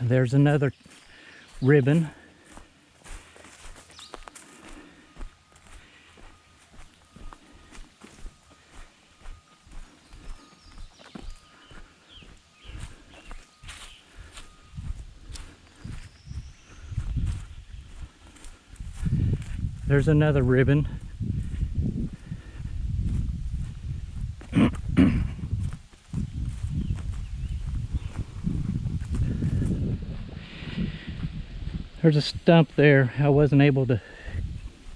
There's another ribbon. There's another ribbon. There's a stump there. I wasn't able to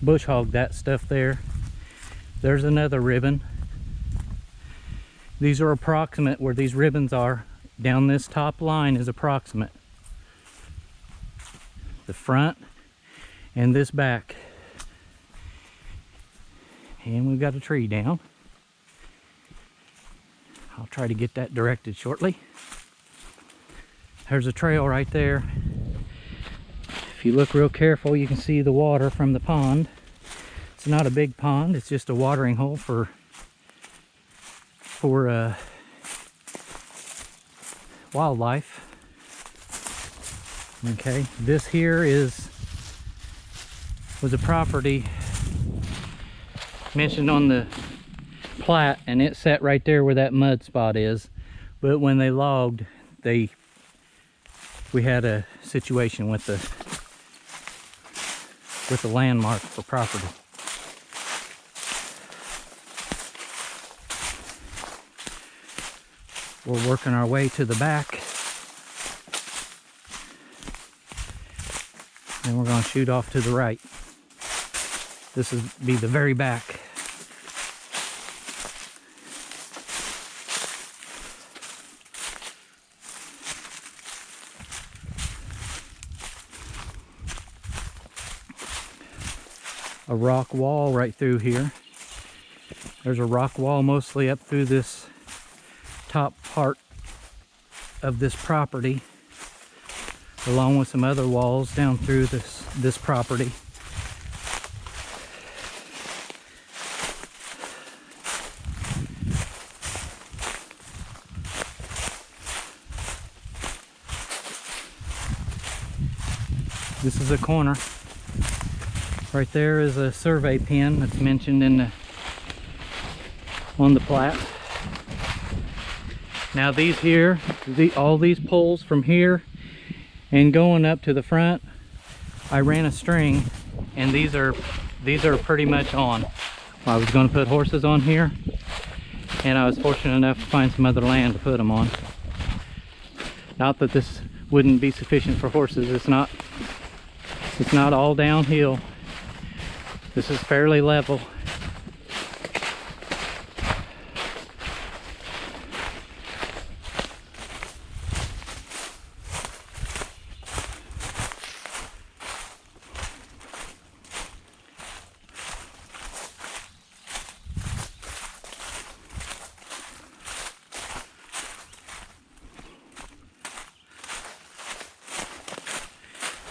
bush hog that stuff there. There's another ribbon. These are approximate where these ribbons are. Down this top line is approximate. The front and this back. And we've got a tree down. I'll try to get that directed shortly. There's a trail right there. If you look real careful, you can see the water from the pond. It's not a big pond, it's just a watering hole for wildlife. Okay, this here was a property mentioned on the plat, and it sat right there where that mud spot is. But when they logged, we had a situation with the landmark for property. We're working our way to the back, and we're going to shoot off to the right. This will be the very back. A rock wall right through here. There's a rock wall mostly up through this top part of this property, along with some other walls down through this property. This is a corner. Right there is a survey pin that's mentioned on the plat. Now these here, all these poles from here and going up to the front, I ran a string, and these are pretty much on. I was going to put horses on here, and I was fortunate enough to find some other land to put them on. Not that this wouldn't be sufficient for horses. It's not all downhill. This is fairly level.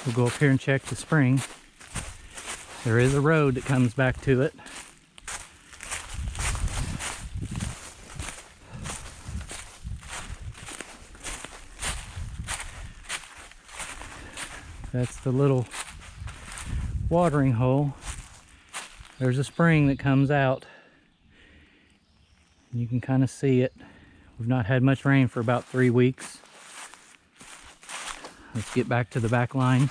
We'll go up here and check the spring. There is a road that comes back to it. That's the little watering hole. There's a spring that comes out. You can kind of see it. We've not had much rain for about 3 weeks. Let's get back to the back line.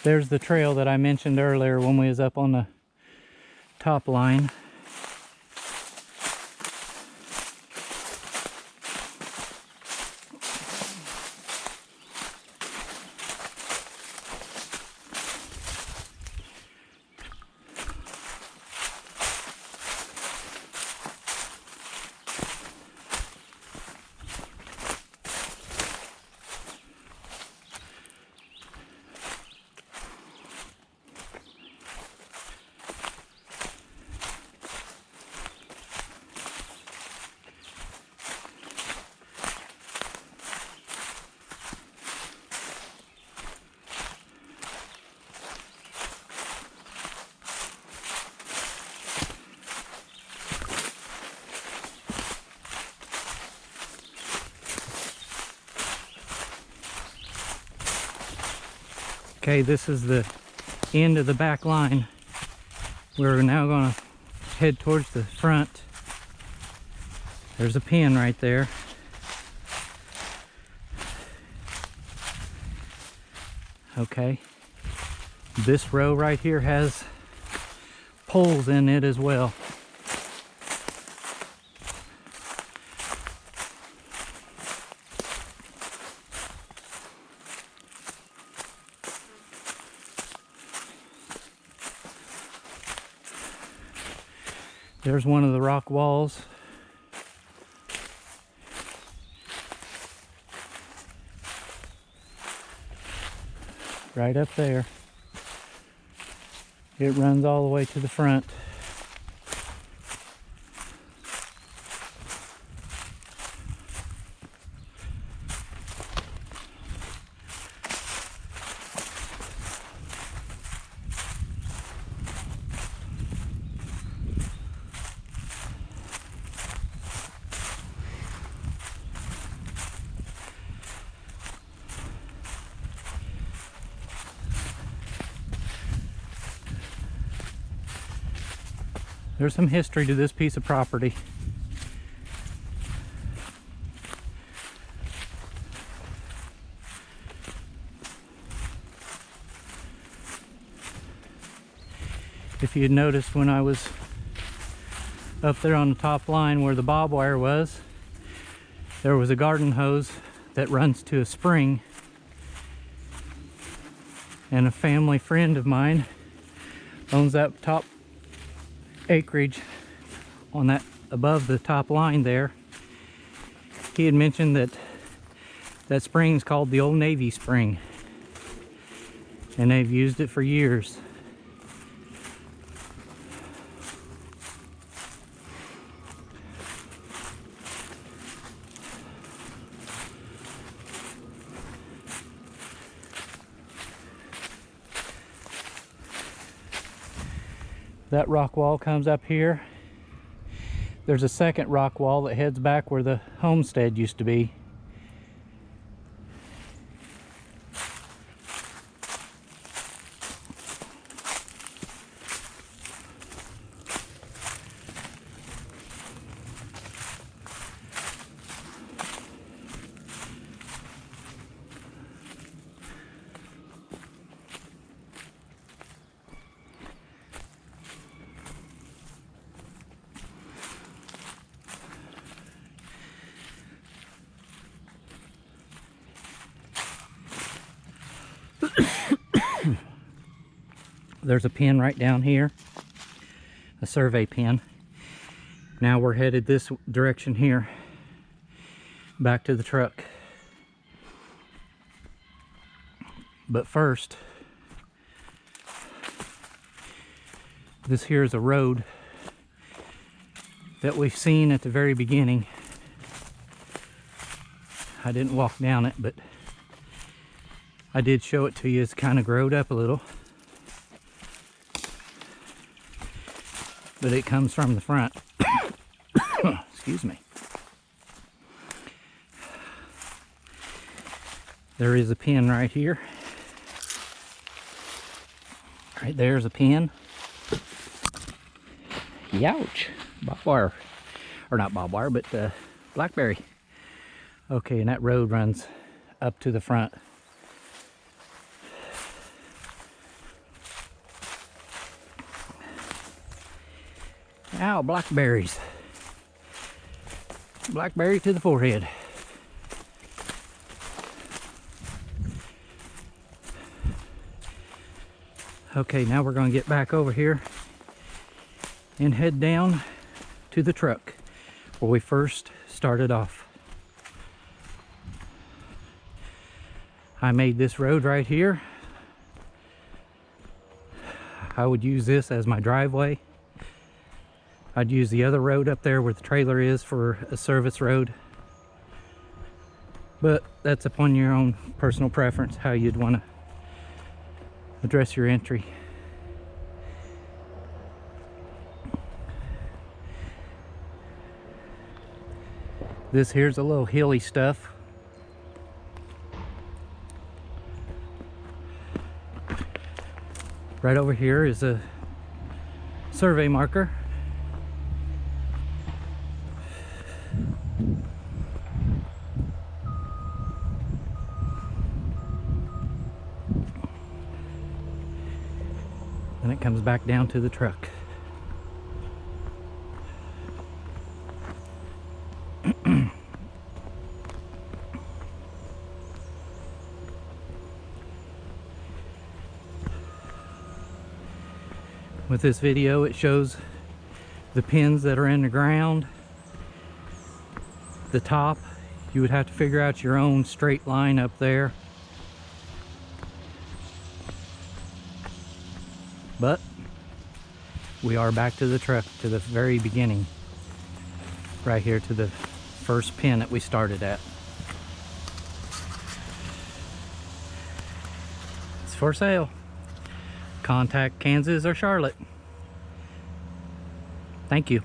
There's the trail that I mentioned earlier when we was up on the top line. Okay, this is the end of the back line. We're now going to head towards the front. There's a pen right there. Okay, this row right here has poles in it as well. There's one of the rock walls. Right up there. It runs all the way to the front. There's some history to this piece of property. If you had noticed when I was up there on the top line where the bob wire was, there was a garden hose that runs to a spring, and a family friend of mine owns that top acreage on that above the top line there. He had mentioned that that spring's called the Old Navy Spring, and they've used it for years. That rock wall comes up here. There's a second rock wall that heads back where the homestead used to be. There's a pin right down here, a survey pin. Now we're headed this direction here, back to the truck. But first, this here is a road that we've seen at the very beginning. I didn't walk down it, but I did show it to you. It's kind of growed up a little, but it comes from the front. Excuse me. There is a pin right here. Right there's a pin. Youch! Bob wire. Or not bob wire, but blackberry. Okay, and that road runs up to the front. Ow, blackberries. Blackberry to the forehead. Okay, now we're going to get back over here and head down to the truck where we first started off. I made this road right here. I would use this as my driveway. I'd use the other road up there where the trailer is for a service road. But that's upon your own personal preference, how you'd want to address your entry. This here's a little hilly stuff. Right over here is a survey marker. And it comes back down to the truck. With this video, it shows the pins that are in the ground. The top, you would have to figure out your own straight line up there. But we are back to the truck, to the very beginning. Right here to the first pin that we started at. It's for sale. Contact Kansas or Charlotte. Thank you.